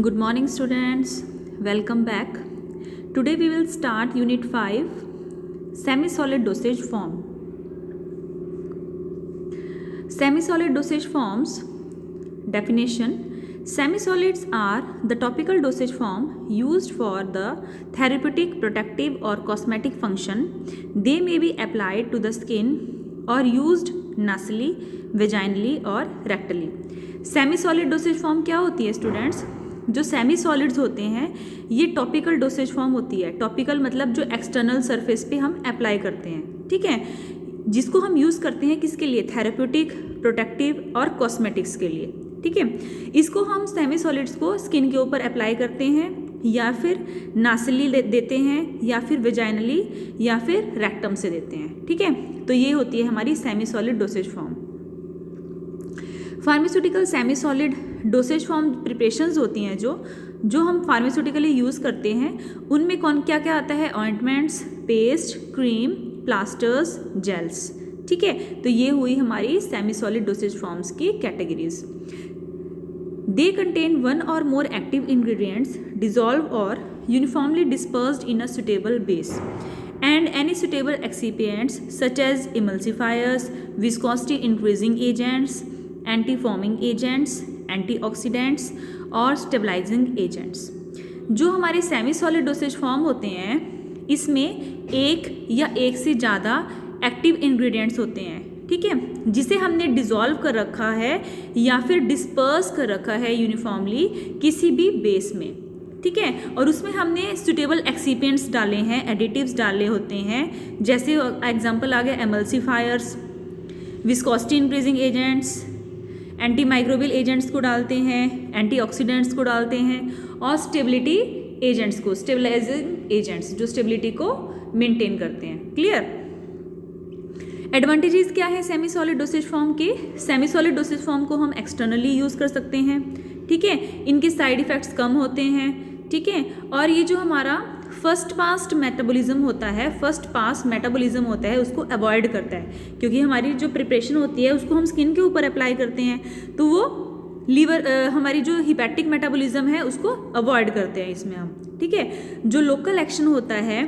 Good morning students, welcome back. Today we will start unit 5 semi-solid dosage form. Semi-solid dosage forms definition. Semi-solids are the topical dosage form used for the therapeutic, protective or cosmetic function. They may be applied to the skin or used nasally, vaginally और rectally. Semi solid dosage form क्या होती है students? जो semi solids होते हैं ये topical dosage form होती है. टॉपिकल मतलब जो एक्सटर्नल सरफेस पे हम अप्लाई करते हैं, ठीक है, जिसको हम यूज़ करते हैं किसके लिए? थेरेप्यूटिक, प्रोटेक्टिव और कॉस्मेटिक्स के लिए, ठीक है. इसको हम सेमी सॉलिड्स को स्किन के ऊपर अप्लाई करते हैं या फिर नासली देते हैं या फिर वेजाइनली या फिर रेक्टम से देते हैं, ठीक है. तो ये होती है हमारी semi solid dosage form. Pharmaceutical semi solid dosage form preparations होती हैं जो हम फार्मास्यूटिकली यूज़ करते हैं, उनमें कौन क्या क्या आता है? Ointments, paste, cream, plasters, gels, ठीक है. तो ये हुई हमारी सेमी सॉलिड डोसेज फॉर्म्स की categories. They contain one or more active ingredients dissolve or uniformly dispersed in a suitable base and any suitable excipients such as emulsifiers, viscosity increasing agents, anti-foaming agents, antioxidants और stabilizing agents. जो हमारे semi solid dosage form होते हैं इसमें एक या एक से ज़्यादा एक्टिव इंग्रेडिएंट्स होते हैं, ठीक है, जिसे हमने डिज़ोल्व कर रखा है या फिर डिस्पर्स कर रखा है यूनिफॉर्मली किसी भी बेस में, ठीक है. और उसमें हमने सुटेबल एक्सिपिएंट्स डाले हैं, एडिटिव्स डाले होते हैं, जैसे एग्जांपल आ गया एमल्सिफायर्स, viscosity increasing agents, anti microbial agents को डालते हैं, एंटीऑक्सीडेंट्स को डालते हैं और स्टेबिलिटी एजेंट्स को, स्टेबलाइजिंग एजेंट्स जो स्टेबिलिटी को मेंटेन करते हैं. क्लियर? एडवांटेजेस क्या है सेमी सॉलिड डोसेज फॉर्म के? सेमी सॉलिड डोसेज फॉर्म को हम एक्सटर्नली यूज़ कर सकते हैं, ठीक है, इनके साइड इफ़ेक्ट्स कम होते हैं, ठीक है. और ये जो हमारा फर्स्ट पास मेटाबॉलिज्म होता है उसको अवॉइड करता है, क्योंकि हमारी जो प्रिपरेशन होती है उसको हम स्किन के ऊपर अप्लाई करते हैं तो वो लीवर हमारी जो हिपैटिक मेटाबॉलिज्म है उसको अवॉइड करते हैं इसमें हम, ठीक है. जो लोकल एक्शन होता है,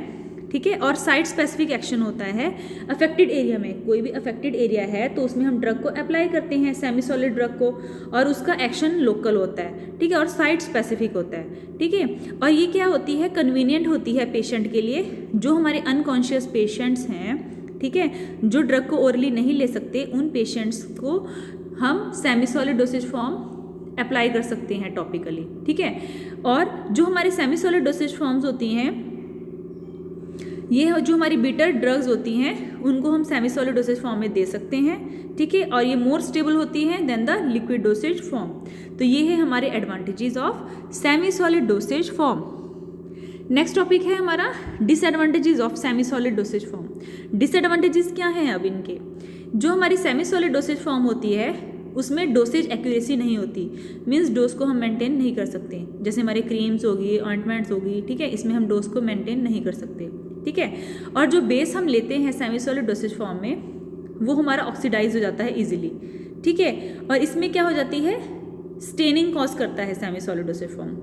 ठीक है, और साइट स्पेसिफिक एक्शन होता है अफेक्टेड एरिया में. कोई भी अफेक्टेड एरिया है तो उसमें हम ड्रग को अप्लाई करते हैं, सेमी सॉलिड ड्रग को, और उसका एक्शन लोकल होता है, ठीक है, और साइट स्पेसिफिक होता है, ठीक है. और ये क्या होती है? कन्वीनियंट होती है पेशेंट के लिए. जो हमारे अनकॉन्शियस पेशेंट्स हैं, ठीक है, जो ड्रग को ओरली नहीं ले सकते, उन पेशेंट्स को हम semi solid dosage form apply कर सकते हैं टॉपिकली, ठीक है. और जो हमारे सेमी सॉलिड डोसेज फॉर्म्स होती हैं, ये जो हमारी बिटर ड्रग्स होती हैं उनको हम सेमी सॉलिड डोसेज फॉर्म में दे सकते हैं, ठीक है, और ये मोर स्टेबल होती हैं than the liquid dosage form. तो ये है हमारे advantages of semi solid dosage form. Next topic है हमारा disadvantages of semi solid dosage form. Disadvantages क्या हैं अब इनके? जो हमारी सेमी सॉलिड डोसेज फॉर्म होती है उसमें डोसेज एक्यूरेसी नहीं होती, मीन्स डोज को हम मेंटेन नहीं कर सकते. जैसे हमारे क्रीम्स होगी, ऑइंटमेंट्स होगी, ठीक है, इसमें हम डोज को मेंटेन नहीं कर सकते, ठीक है. और जो बेस हम लेते हैं सेमी सॉलिड डोसेज फॉर्म में वो हमारा ऑक्सीडाइज हो जाता है इजीली, ठीक है. और इसमें क्या हो जाती है? स्टेनिंग कॉज करता है सेमी सॉलिड डोसेज फॉर्म,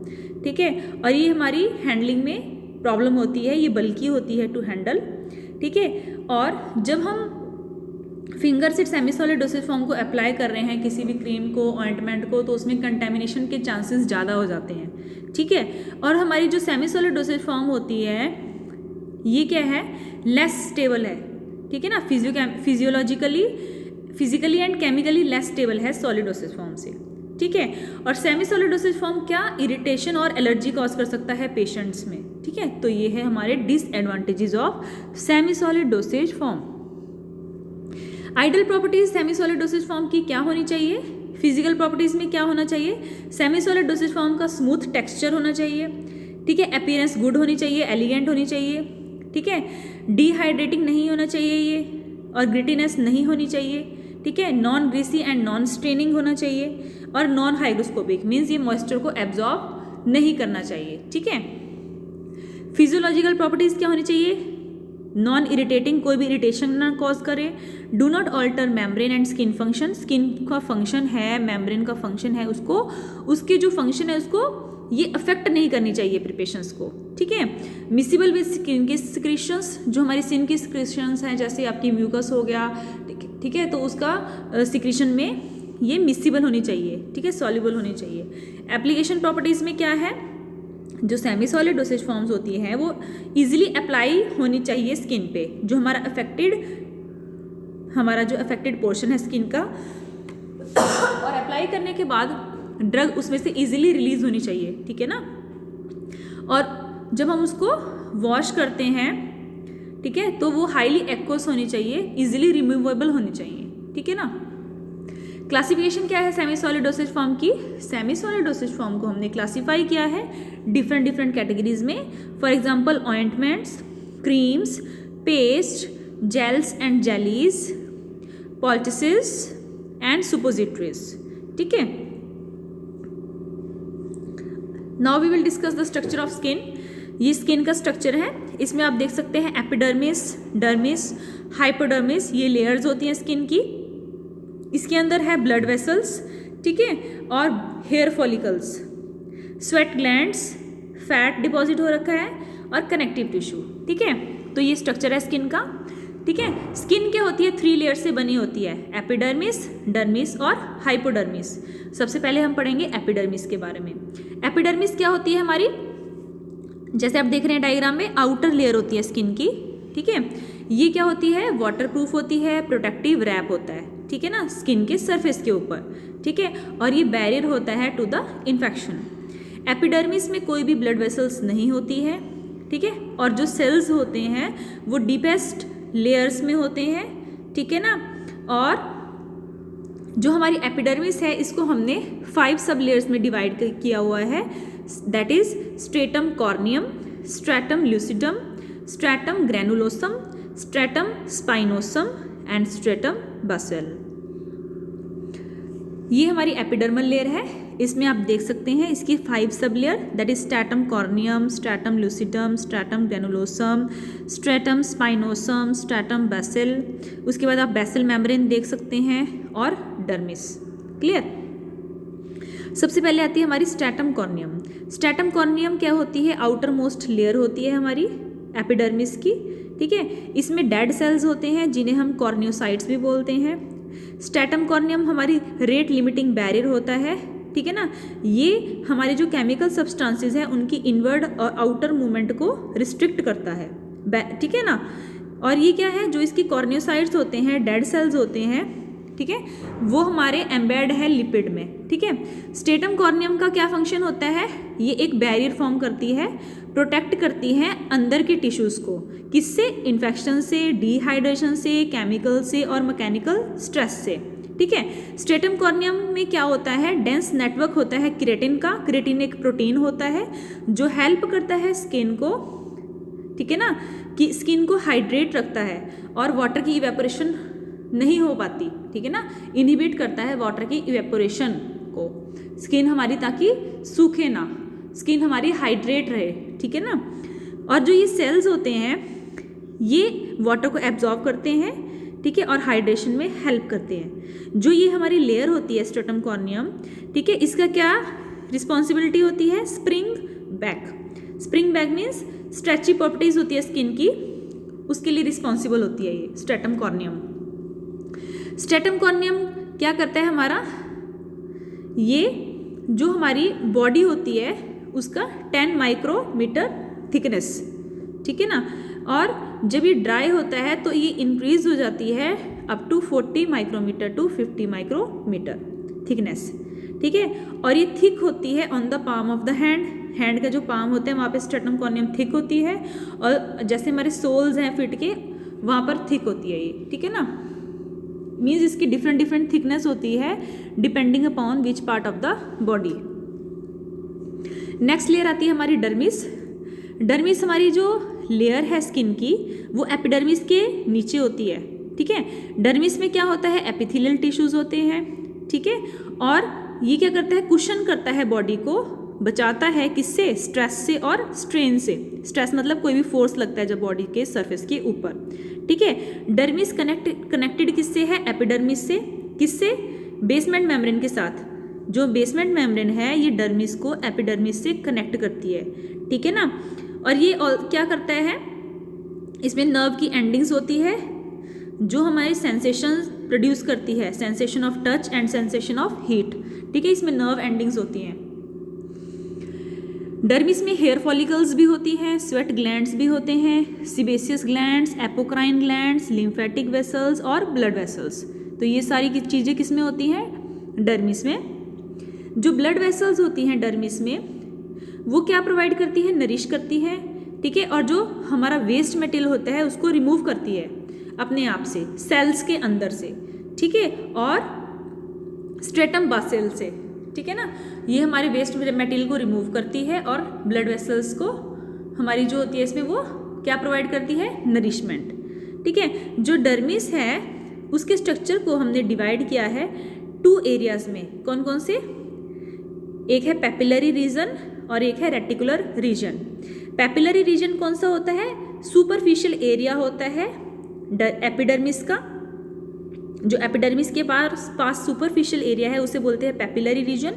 ठीक है. और ये हमारी हैंडलिंग में प्रॉब्लम होती है, ये बल्कि होती है टू हैंडल, ठीक है. और जब हम फिंगर से सेमी सॉलिड डोसेज फॉर्म को अप्लाई कर रहे हैं किसी भी क्रीम को, ऑइंटमेंट को, तो उसमें कंटेमिनेशन के चांसेस ज़्यादा हो जाते हैं, ठीक है. और हमारी जो सेमी सॉलिड डोसेज फॉर्म होती है ये क्या है? लेस स्टेबल है, ठीक है ना, physically and chemically less stable है सॉलिड डोसेज फॉर्म से, ठीक है. और सेमी सॉलिड डोसेज फॉर्म क्या? इरिटेशन और एलर्जी कॉज कर सकता है पेशेंट्स में, ठीक है. तो ये है हमारे disadvantages of semi solid dosage form. Ideal properties semi solid dosage form की क्या होनी चाहिए? फिजिकल प्रॉपर्टीज में क्या होना चाहिए? सेमी सॉलिड डोसेज फॉर्म का स्मूथ टेक्सचर होना चाहिए, ठीक है, अपीयरेंस गुड होनी चाहिए, एलिगेंट होनी चाहिए, ठीक है, डिहाइड्रेटिंग नहीं होना चाहिए ये, और ग्रिटीनेस नहीं होनी चाहिए, ठीक है, non greasy and non straining होना चाहिए, और नॉन हाइग्रोस्कोपिक मीन्स ये मॉइस्चर को एब्जॉर्ब नहीं करना चाहिए, ठीक है. फिजियोलॉजिकल प्रॉपर्टीज क्या होनी चाहिए? नॉन इरिटेटिंग, कोई भी इरिटेशन ना कॉज करे, do not alter membrane and skin function. Skin का फंक्शन है, मेम्ब्रेन का फंक्शन है, उसको उसके जो फंक्शन है उसको ये अफेक्ट नहीं करनी चाहिए प्रिपरेशंस को, ठीक है। मिसिबल विद स्किन के सिक्रीशंस, जो हमारी स्किन की सिक्रीशंस हैं, जैसे आपकी म्यूकस हो गया, ठीक है, तो उसका सिक्रीशन में ये मिसिबल होनी चाहिए, ठीक है, सॉल्युबल होनी चाहिए। एप्लीकेशन प्रॉपर्टीज़ में क्या है, जो सेमी सॉलिड डोसेज फॉर्म्स होती हैं वो इजीली अप्लाई होनी चाहिए स्किन पे, जो हमारा जो अफेक्टेड पोर्शन है स्किन का, और अप्लाई करने के बाद ड्रग उसमें से इजीली रिलीज होनी चाहिए, ठीक है ना। और जब हम उसको वॉश करते हैं, ठीक है, तो वो हाईली एक्वस होनी चाहिए, इजीली रिमूवेबल होनी चाहिए, ठीक है ना। क्लासिफिकेशन क्या है सेमी सॉलिड डोसेज फॉर्म की? सेमी सॉलिड डोसेज फॉर्म को हमने क्लासीफाई किया है डिफरेंट कैटेगरीज में। For example ointments, creams, paste, gels and jellies, poultices and suppositories, ठीक है। Now we will discuss the structure of skin. ये स्किन का स्ट्रक्चर है, इसमें आप देख सकते हैं एपिडर्मिस, डर्मिस, हाइपोडर्मिस, ये लेयर्स होती हैं स्किन की। इसके अंदर है ब्लड वेसल्स, ठीक है, और hair follicles, sweat glands, fat deposit हो रखा है, और कनेक्टिव टिश्यू, ठीक है। तो ये स्ट्रक्चर है स्किन का, ठीक है। स्किन क्या होती है? 3 लेयर से बनी होती है, एपिडर्मिस, डर्मिस और हाइपोडर्मिस। सबसे पहले हम पढ़ेंगे एपिडर्मिस के बारे में। एपिडर्मिस क्या होती है हमारी? जैसे आप देख रहे हैं डायग्राम में, आउटर लेयर होती है स्किन की, ठीक है। ये क्या होती है? वाटरप्रूफ होती है, प्रोटेक्टिव रैप होता है, ठीक है ना, स्किन के सरफेस के ऊपर, ठीक है, और ये बैरियर होता है टू द इन्फेक्शन। एपिडर्मिस में कोई भी ब्लड वेसल्स नहीं होती है, ठीक है, और जो सेल्स होते हैं वो डीपेस्ट लेयर्स में होते हैं, ठीक है ना। और जो हमारी एपिडर्मिस है इसको हमने 5 सब लेयर्स में डिवाइड किया हुआ है, that is stratum corneum, stratum lucidum, stratum granulosum, stratum spinosum and stratum basale. ये हमारी एपिडर्मल लेयर है, इसमें आप देख सकते हैं इसकी 5 sub layer, that is stratum corneum, stratum lucidum, stratum granulosum, stratum spinosum, stratum basale. उसके बाद आप बेसल मेम्ब्रेन देख सकते हैं और डर्मिस। क्लियर? सबसे पहले आती है हमारी स्ट्रेटम कॉर्नियम। स्ट्रेटम कॉर्नियम क्या होती है? आउटर मोस्ट लेयर होती है हमारी एपिडर्मिस की, ठीक है। इसमें डेड सेल्स होते हैं जिन्हें हम कॉर्नियोसाइट्स भी बोलते हैं। स्ट्रेटम कॉर्नियम हमारी रेट लिमिटिंग बैरियर होता है, ठीक है ना। ये हमारे जो केमिकल सब्सटेंसेस हैं उनकी इनवर्ड और आउटर मूवमेंट को रिस्ट्रिक्ट करता है, ठीक है ना। और ये क्या है? जो इसकी कॉर्नियोसाइट्स होते हैं, डेड सेल्स होते हैं, ठीक है, वो हमारे एम्बेड है लिपिड में, ठीक है। स्ट्रेटम कॉर्नियम का क्या फंक्शन होता है? ये एक बैरियर फॉर्म करती है, प्रोटेक्ट करती है अंदर के टिश्यूज़ को, किससे? इन्फेक्शन से, डिहाइड्रेशन से, केमिकल से और मैकेनिकल स्ट्रेस से, ठीक है। स्ट्रेटम कॉर्नियम में क्या होता है? डेंस नेटवर्क होता है केराटिन का। केराटिन एक प्रोटीन होता है जो हेल्प करता है स्किन को, ठीक है ना, कि स्किन को हाइड्रेट रखता है और वाटर की इवेपोरेशन नहीं हो पाती, ठीक है ना, इनहिबिट करता है वाटर की इवेपोरेशन को, स्किन हमारी ताकि सूखे ना, स्किन हमारी हाइड्रेट रहे, ठीक है ना। और जो ये सेल्स होते हैं ये वाटर को एब्जॉर्ब करते हैं, ठीक है, और हाइड्रेशन में हेल्प करते हैं। जो ये हमारी लेयर होती है स्ट्रेटम कॉर्नियम, ठीक है, इसका क्या रिस्पॉन्सिबिलिटी होती है? Spring back. Spring back means stretchy properties होती है स्किन की, उसके लिए रिस्पॉन्सिबल होती है ये स्ट्रेटम कॉर्नियम। स्ट्रेटम कॉर्नियम क्या करता है हमारा? ये जो हमारी बॉडी होती है उसका 10 माइक्रोमीटर थिकनेस, ठीक है ना, और जब ये ड्राई होता है तो ये इंक्रीज हो जाती है up to 40 micrometer to 50 micrometer thickness, ठीक है। और ये थिक होती है on the palm of the hand. Hand का जो पाम होता है वहाँ पे स्ट्रेटम कॉर्नियम थिक होती है, और जैसे हमारे सोल्स हैं फिट के वहाँ पर थिक होती है ये, ठीक है ना। मीन्स इसकी डिफरेंट थिकनेस होती है depending upon which part of the body. Next layer आती है हमारी डर्मिस। डर्मिस हमारी जो लेयर है स्किन की वो एपिडर्मिस के नीचे होती है, ठीक है। डर्मिस में क्या होता है? एपिथेलियल टिश्यूज होते हैं, ठीक है, और ये क्या करता है? कुशन करता है बॉडी को, बचाता है किससे? स्ट्रेस से और स्ट्रेन से। स्ट्रेस मतलब कोई भी फोर्स लगता है जब बॉडी के सरफेस के ऊपर, ठीक है। डर्मिस कनेक्टेड किससे है? एपिडर्मिस से। किससे? बेसमेंट मेम्ब्रेन के साथ, जो बेसमेंट मेम्ब्रेन है ये डर्मिस को एपिडर्मिस से कनेक्ट करती है, ठीक है ना। और ये क्या करता है, इसमें नर्व की एंडिंग्स होती है जो हमारे सेंसेशन प्रोड्यूस करती है, sensation of touch and sensation of heat, ठीक है, इसमें नर्व एंडिंग्स होती हैं। डर्मिस में हेयर फॉलिकल्स भी होती हैं, स्वेट ग्लैंड्स भी होते हैं, sebaceous glands, apocrine glands, lymphatic vessels और ब्लड वेसल्स। तो ये सारी चीज़ें किस में होती हैं, डर्मिस में। जो ब्लड वेसल्स होती हैं डर्मिस में वो क्या प्रोवाइड करती है, नरिश करती है, ठीक है, और जो हमारा वेस्ट मटेरियल होता है उसको रिमूव करती है अपने आप से, सेल्स के अंदर से, ठीक है, और स्ट्रेटम बासेल से, ठीक है ना। ये हमारे वेस्ट मटेरियल को रिमूव करती है और ब्लड वेसल्स को हमारी जो होती है इसमें वो क्या प्रोवाइड करती है, नरिशमेंट, ठीक है। जो डर्मिस है उसके स्ट्रक्चर को हमने डिवाइड किया है 2 एरियाज में। कौन कौन से, एक है पेपिलरी रीजन और एक है रेटिकुलर रीजन। पेपिलरी रीजन कौन सा होता है, सुपरफिशियल एरिया होता है एपिडर्मिस का। जो एपिडर्मिस के पास सुपरफिशियल एरिया है उसे बोलते हैं पेपिलरी रीजन,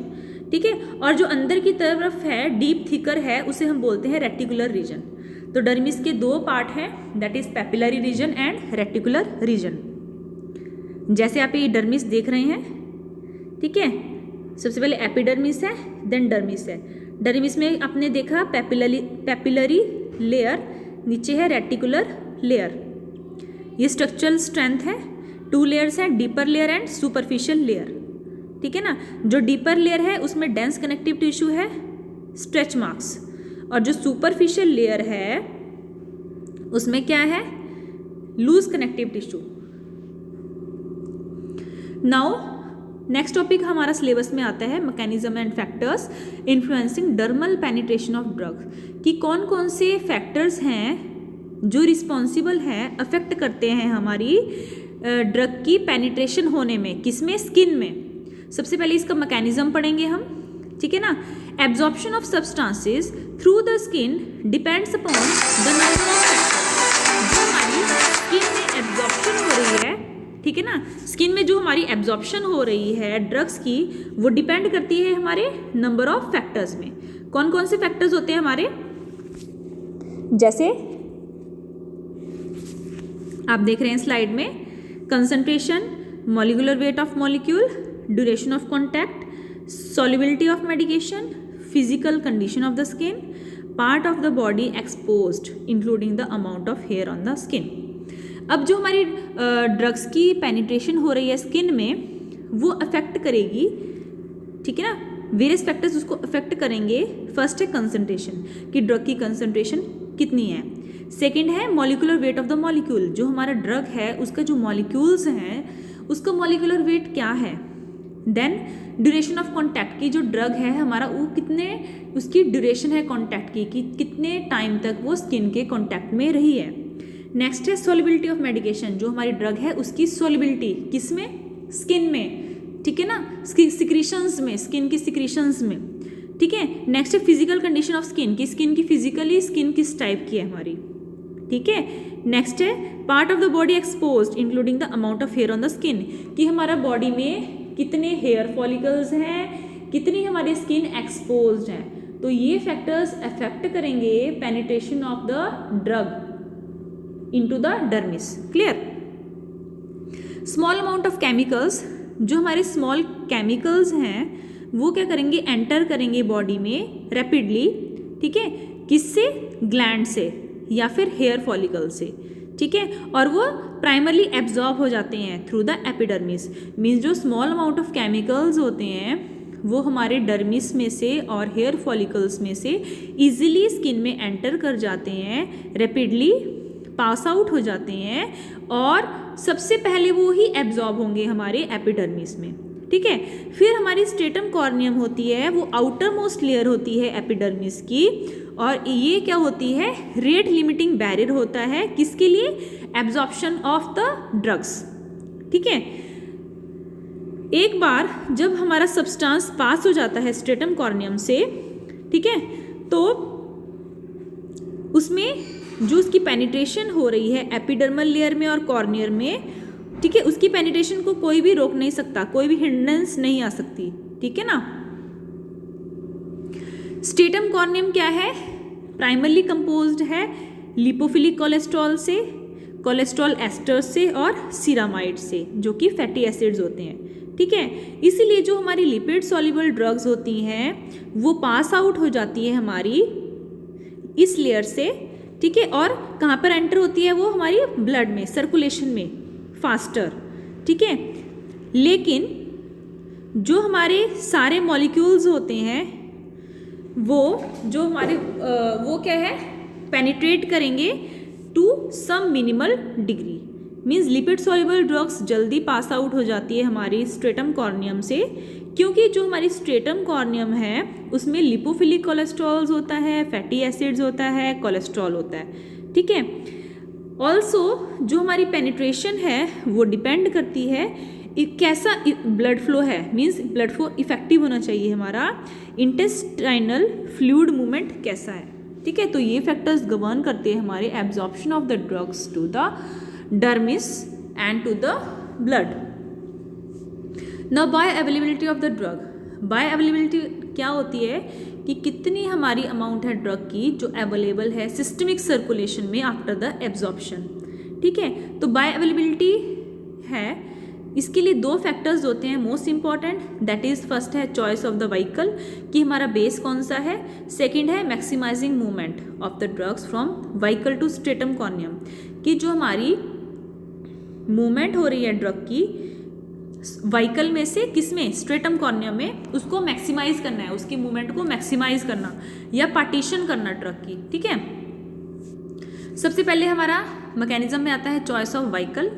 ठीक है, और जो अंदर की तरफ है डीप थिकर है उसे हम बोलते हैं रेटिकुलर रीजन। तो डर्मिस के 2 पार्ट हैं, that is papillary region and reticular region. जैसे आप ये डर्मिस देख रहे हैं, ठीक है, सबसे पहले एपिडर्मिस है देन डर्मिस है। डर्मिस में आपने देखा पेपिलरी लेयर, नीचे है रेटिकुलर लेयर। ये स्ट्रक्चरल स्ट्रेंथ है, 2 लेयर्स हैं, deeper layer and superficial layer, ठीक है ना। जो डीपर लेयर है उसमें डेंस कनेक्टिव टिश्यू है, स्ट्रेच मार्क्स, और जो सुपरफिशियल लेयर है उसमें क्या है, loose connective tissue. Now next topic हमारा सिलेबस में आता है mechanism and factors influencing dermal penetration of drug, कि कौन कौन से फैक्टर्स हैं जो रिस्पॉन्सिबल हैं, अफेक्ट करते हैं हमारी ड्रग की पेनिट्रेशन होने में, किसमें, स्किन में। सबसे पहले इसका मैकेनिज्म पढ़ेंगे हम, ठीक है ना। Absorption of substances through the skin depends upon the number of factors. जो हमारी स्किन में एब्जॉर्प्शन हो रही है, ठीक है ना, स्किन में जो हमारी एब्जॉर्प्शन हो रही है ड्रग्स की वो डिपेंड करती है हमारे नंबर ऑफ फैक्टर्स में। कौन कौन से फैक्टर्स होते हैं हमारे, जैसे आप देख रहे हैं स्लाइड में, concentration, molecular weight of molecule, duration of contact, solubility of medication, physical condition of the skin, part of the body exposed including the amount of hair on the skin। अब जो हमारी ड्रग्स की penetration हो रही है skin में वो affect करेगी, ठीक है ना, वेरियस फैक्टर्स उसको अफेक्ट करेंगे। फर्स्ट है कंसंट्रेशन, कि ड्रग की कंसंट्रेशन कितनी है। सेकेंड है molecular weight of the molecule, जो हमारा ड्रग है उसका जो मॉलिक्यूल्स हैं उसका मॉलिक्यूलर वेट क्या है। देन ड्यूरेशन ऑफ कॉन्टैक्ट, की जो ड्रग है हमारा वो कितने उसकी ड्यूरेशन है कॉन्टैक्ट की, कि कितने टाइम तक वो स्किन के कॉन्टैक्ट में रही है। नेक्स्ट है सॉल्युबिलिटी ऑफ मेडिकेशन, जो हमारी ड्रग है उसकी सॉल्युबिलिटी किस में, स्किन में, ठीक है ना, सिक्रीशंस में, स्किन की सिक्रीशंस में, ठीक है। नेक्स्ट है फिजिकल कंडीशन ऑफ स्किन, की स्किन की फिजिकली स्किन किस टाइप की है हमारी, ठीक है। नेक्स्ट है part of the body exposed including the amount of hair on the skin, कि हमारा बॉडी में कितने हेयर फॉलिकल्स हैं, कितनी हमारी स्किन एक्सपोज्ड है। तो ये फैक्टर्स अफेक्ट करेंगे penetration of the drug into the dermis. Clear. Small amount of chemicals, जो हमारे स्मॉल केमिकल्स हैं वो क्या करेंगे, एंटर करेंगे बॉडी में रैपिडली, ठीक है, किससे, ग्लैंड से या फिर हेयर फॉलिकल से, ठीक है, और वो प्राइमरली एब्जॉर्ब हो जाते हैं थ्रू द एपिडर्मिस। मीन्स जो स्मॉल अमाउंट ऑफ केमिकल्स होते हैं वो हमारे डर्मिस में से और हेयर फॉलिकल्स में से इजीली स्किन में एंटर कर जाते हैं, रैपिडली पास आउट हो जाते हैं, और सबसे पहले वो ही एब्जॉर्ब होंगे हमारे एपिडर्मिस में, ठीक है। फिर हमारी स्ट्रेटम कॉर्नियम होती है, वो आउटर मोस्ट लेयर होती है एपिडर्मिस की, और ये क्या होती है, रेट लिमिटिंग बैरियर होता है किसके लिए, एब्जॉर्प्शन ऑफ द ड्रग्स, ठीक है। एक बार जब हमारा सब्सटेंस पास हो जाता है स्ट्रेटम कॉर्नियम से, ठीक है, तो उसमें जो उसकी पेनिट्रेशन हो रही है एपिडर्मल लेयर में और कॉर्नियर में, ठीक है, उसकी पेनिट्रेशन को कोई भी रोक नहीं सकता, कोई भी हिंड्रेंस नहीं आ सकती, ठीक है ना। स्ट्रेटम कॉर्नियम क्या है, प्राइमरली कंपोज्ड है लिपोफिलिक कोलेस्ट्रॉल से, कोलेस्ट्रॉल एस्टर्स से और सीरामाइड से, जो कि फैटी एसिड्स होते हैं, ठीक है। इसीलिए जो हमारी लिपिड सॉल्युबल ड्रग्स होती हैं वो पास आउट हो जाती है हमारी इस लेयर से, ठीक है, और कहाँ पर एंटर होती है वो हमारी ब्लड में, सर्कुलेशन में फास्टर, ठीक है। लेकिन जो हमारे सारे मॉलिक्यूल्स होते हैं वो जो हमारे वो क्या है, पेनिट्रेट करेंगे to some minimal degree, means lipid soluble drugs जल्दी पास आउट हो जाती है हमारी स्ट्रेटम कॉर्नियम से, क्योंकि जो हमारी स्ट्रेटम कॉर्नियम है उसमें लिपोफिलिक कोलेस्ट्रॉल्स होता है, फैटी एसिड्स होता है, कोलेस्ट्रॉल होता है, ठीक है। ऑल्सो जो हमारी पेनिट्रेशन है वो डिपेंड करती है कैसा ब्लड फ्लो है, मीन्स ब्लड फ्लो इफेक्टिव होना चाहिए हमारा, इंटेस्टाइनल फ्लूइड मूवमेंट कैसा है, ठीक है। तो ये फैक्टर्स गवर्न करते हैं हमारे absorption of the drugs to the dermis and to the blood. Now by availability of the drug, by availability क्या होती है कि कितनी हमारी अमाउंट है ड्रग की जो अवेलेबल है सिस्टमिक सर्कुलेशन में आफ्टर द एब्जॉर्प्शन, ठीक है। तो बाय अवेलेबिलिटी है, इसके लिए दो फैक्टर्स होते हैं most important, that is first है चॉइस ऑफ द व्हीकल कि हमारा बेस कौन सा है, सेकंड है maximising movement of the drugs from vehicle to stratum corneum, कि जो हमारी मूवमेंट हो रही है ड्रग की व्हीकल में से किस में, स्ट्रेटम कॉर्नियम में, उसको मैक्सिमाइज करना है, उसकी मूवमेंट को मैक्सिमाइज करना या पार्टीशन करना ड्रग की, ठीक है। सबसे पहले हमारा मैकेनिज्म में आता है चॉइस ऑफ व्हीकल।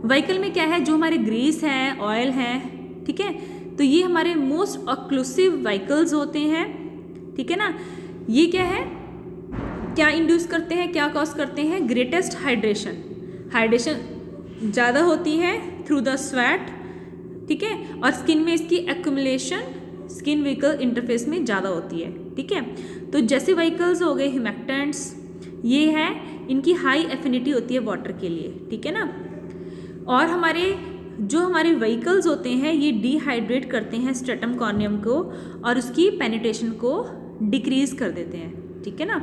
व्हीकल में क्या है, जो हमारे ग्रीस है, ऑयल है, ठीक है, तो ये हमारे मोस्ट ऑक्लूसिव व्हीकल्स होते हैं, ठीक है ना। ये क्या है, क्या इंड्यूस करते हैं, क्या कॉज करते हैं, ग्रेटेस्ट हाइड्रेशन, हाइड्रेशन ज़्यादा होती है थ्रू द स्वेट, ठीक है, और स्किन में इसकी एक्यूमुलेशन स्किन व्हीकल इंटरफेस में ज़्यादा होती है, ठीक है। तो जैसे व्हीकल्स हो गए ह्यूमेक्टेंट्स, ये है, इनकी हाई एफिनिटी होती है वाटर के लिए, ठीक है ना। और हमारे व्हीकल्स होते हैं ये डिहाइड्रेट करते हैं स्ट्रेटम कॉर्नियम को और उसकी पेनिट्रेशन को डिक्रीज कर देते हैं, ठीक है ना।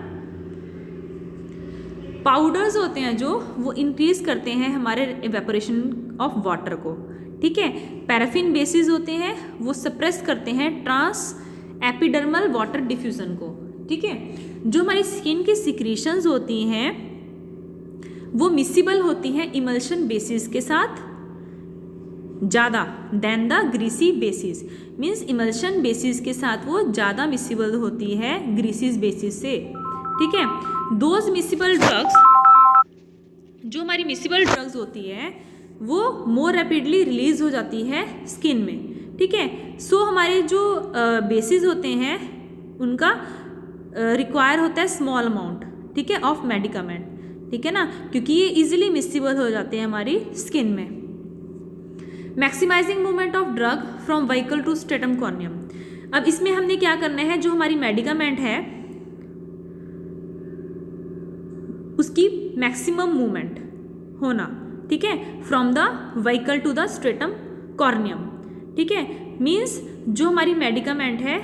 पाउडर्स होते हैं जो वो इंक्रीज करते हैं हमारे इवेपोरेशन ऑफ वाटर को, ठीक है। पैराफिन बेसिस होते हैं वो सप्रेस करते हैं ट्रांस एपिडर्मल वाटर डिफ्यूजन को, ठीक है। जो हमारी स्किन की सिक्रीशंस होती हैं वो मिसिबल होती हैं इमल्शन बेसिस के साथ ज़्यादा than the greasy basis, means emulsion basis के साथ वो ज़्यादा मिसिबल होती है ग्रीसीज बेसिस से, ठीक है। दोज मिसिबल ड्रग्स, जो हमारी मिसिबल ड्रग्स होती है वो मोर रैपिडली रिलीज हो जाती है स्किन में, ठीक है। सो हमारे जो बेसिस होते हैं उनका रिक्वायर होता है स्मॉल अमाउंट, ठीक है, ऑफ मेडिकामेंट, ठीक है ना, क्योंकि ये इजीली मिसिबल हो जाते हैं हमारी स्किन में। Maximising movement of drug from vehicle to stratum corneum, अब इसमें हमने क्या करना है, जो हमारी मेडिकामेंट है उसकी मैक्सिमम मूवमेंट होना, ठीक है, from the vehicle to the stratum corneum, ठीक है। मीन्स जो हमारी मेडिकामेंट है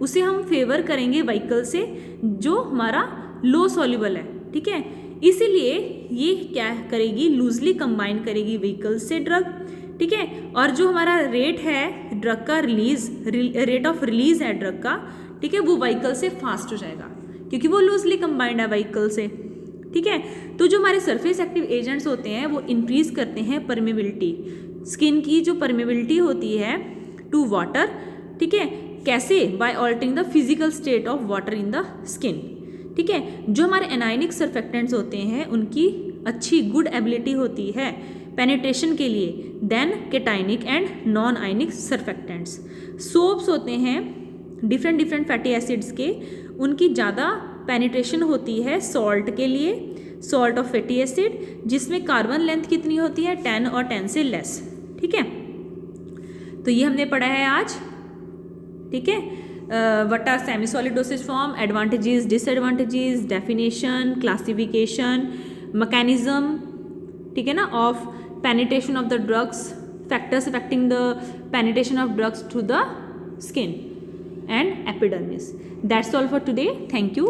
उसे हम फेवर करेंगे व्हीकल से जो हमारा लो सॉल्युबल है, ठीक है। इसीलिए ये क्या करेगी, लूजली कंबाइन करेगी व्हीकल से ड्रग, ठीक है। और जो हमारा रेट है ड्रग का रिलीज, रेट ऑफ रिलीज है ड्रग का, ठीक है, वो व्हीकल से फास्ट हो जाएगा क्योंकि वो लूजली कंबाइंड है व्हीकल से, ठीक है। तो जो हमारे सरफेस एक्टिव एजेंट्स होते हैं वो इंक्रीज करते हैं परमेबिलिटी, स्किन की जो परमेबिलिटी होती है टू वाटर, ठीक है। कैसे, by altering the physical state of water in the skin, ठीक है। जो हमारे एनायनिक सर्फेक्टेंट्स होते हैं उनकी अच्छी गुड एबिलिटी होती है पेनिट्रेशन के लिए then cationic and non ionic surfactants. Soaps होते हैं डिफरेंट फैटी एसिड्स के, उनकी ज़्यादा पेनिट्रेशन होती है सॉल्ट के लिए, सॉल्ट ऑफ फैटी एसिड, जिसमें कार्बन लेंथ कितनी होती है 10 और 10 से लेस, ठीक है। तो ये हमने पढ़ा है आज, ठीक है। What are semi solid dosage form, advantages, disadvantages, definition, classification, mechanism, ठीक है ना, of penetration of the drugs, factors affecting the penetration of drugs to the skin and epidermis. That's all for today. Thank you.